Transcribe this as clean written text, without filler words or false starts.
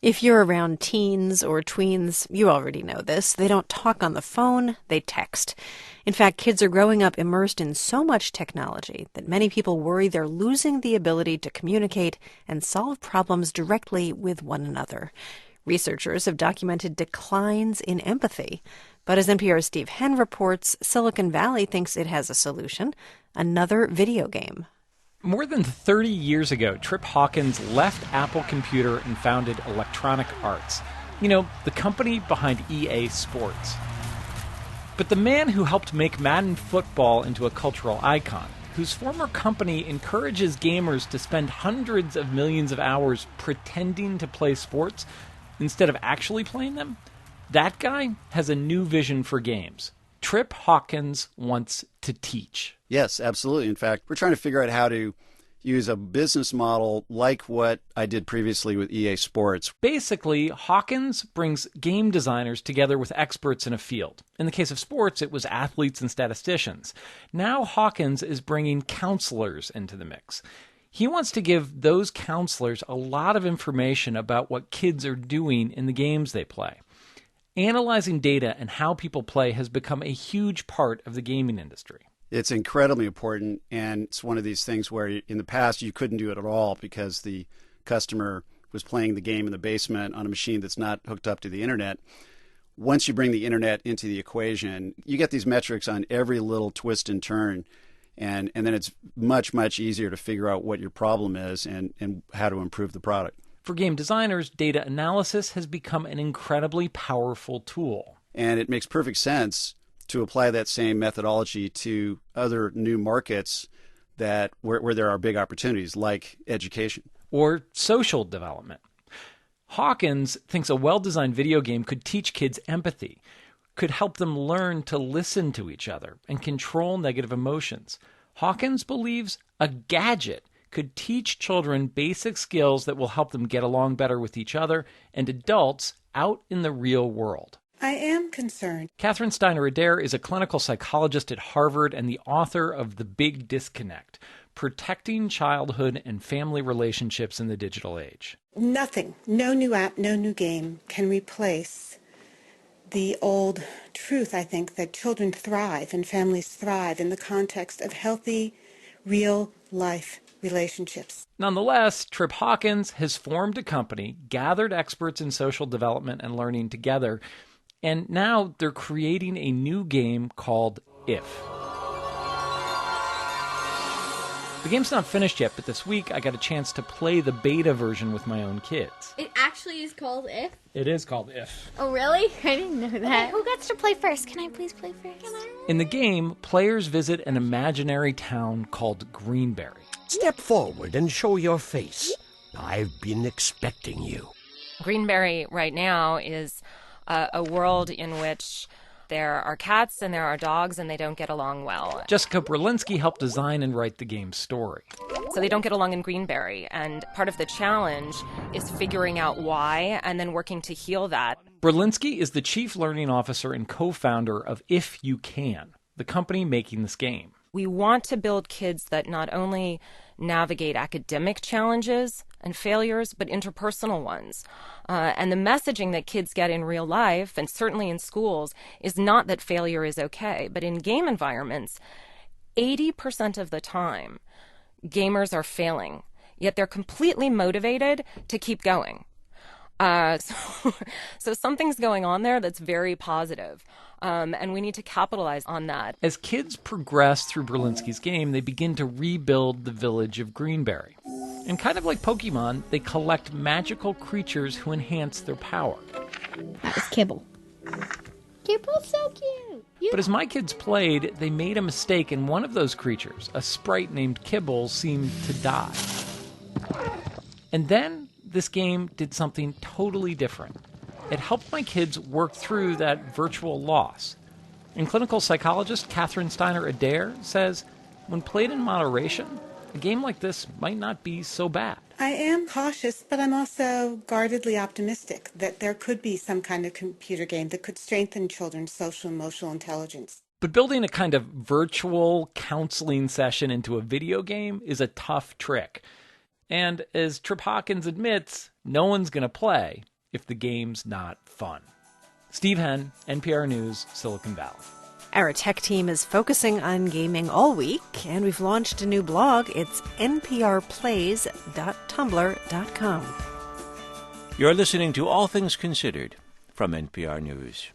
If you're around teens or tweens, you already know this. They don't talk on the phone, they text. In fact, kids are growing up immersed in so much technology that many people worry they're losing the ability to communicate and solve problems directly with one another. Researchers have documented declines in empathy. But as NPR's Steve Henn reports, Silicon Valley thinks it has a solution: another video game. More than 30 years ago, Trip Hawkins left Apple Computer and founded Electronic Arts. You know, the company behind EA Sports. But the man who helped make Madden football into a cultural icon, whose former company encourages gamers to spend hundreds of millions of hours pretending to play sports instead of actually playing them, that guy has a new vision for games. Trip Hawkins wants to teach. Yes, absolutely. In fact, we're trying to figure out how to use a business model like what I did previously with EA Sports. Basically, Hawkins brings game designers together with experts in a field. In the case of sports, it was athletes and statisticians. Now Hawkins is bringing counselors into the mix. He wants to give those counselors a lot of information about what kids are doing in the games they play. Analyzing data and how people play has become a huge part of the gaming industry. It's incredibly important, and it's one of these things where in the past you couldn't do it at all because the customer was playing the game in the basement on a machine that's not hooked up to the internet. Once you bring the internet into the equation, you get these metrics on every little twist and turn, and then it's much, much easier to figure out what your problem is and how to improve the product. For game designers, data analysis has become an incredibly powerful tool. And it makes perfect sense to apply that same methodology to other new markets where there are big opportunities, like education. Or social development. Hawkins thinks a well-designed video game could teach kids empathy, could help them learn to listen to each other and control negative emotions. Hawkins believes a gadget could teach children basic skills that will help them get along better with each other and adults out in the real world. I am concerned. Catherine Steiner Adair is a clinical psychologist at Harvard and the author of The Big Disconnect: Protecting Childhood and Family Relationships in the Digital Age. Nothing, no new app, no new game can replace the old truth, I think, that children thrive and families thrive in the context of healthy, real life relationships. Nonetheless, Trip Hawkins has formed a company, gathered experts in social development and learning together, and now they're creating a new game called If. The game's not finished yet, but this week I got a chance to play the beta version with my own kids. It actually is called If? It is called If. Oh, really? I didn't know that. Okay, who gets to play first? Can I please play first? In the game, players visit an imaginary town called Greenberry. Step forward and show your face. I've been expecting you. Greenberry right now is a world in which there are cats and there are dogs and they don't get along well. Jessica Berlinski helped design and write the game's story. So they don't get along in Greenberry, and part of the challenge is figuring out why and then working to heal that. Berlinski is the chief learning officer and co-founder of If You Can, the company making this game. We want to build kids that not only navigate academic challenges and failures, but interpersonal ones. And the messaging that kids get in real life, and certainly in schools, is not that failure is okay. But in game environments, 80% of the time, gamers are failing, yet they're completely motivated to keep going. So something's going on there that's very positive, and we need to capitalize on that. As kids progress through Berlinski's game, they begin to rebuild the village of Greenberry. And kind of like Pokemon, they collect magical creatures who enhance their power. That was Kibble. Kibble's so cute. But as my kids played, they made a mistake, and one of those creatures, a sprite named Kibble, seemed to die. And then this game did something totally different. It helped my kids work through that virtual loss. And clinical psychologist Catherine Steiner Adair says, when played in moderation, a game like this might not be so bad. I am cautious, but I'm also guardedly optimistic that there could be some kind of computer game that could strengthen children's social and emotional intelligence. But building a kind of virtual counseling session into a video game is a tough trick. And as Trip Hawkins admits, no one's going to play. if the game's not fun. Steve Henn, NPR News, Silicon Valley. Our tech team is focusing on gaming all week, and we've launched a new blog. It's nprplays.tumblr.com. You're listening to All Things Considered from NPR News.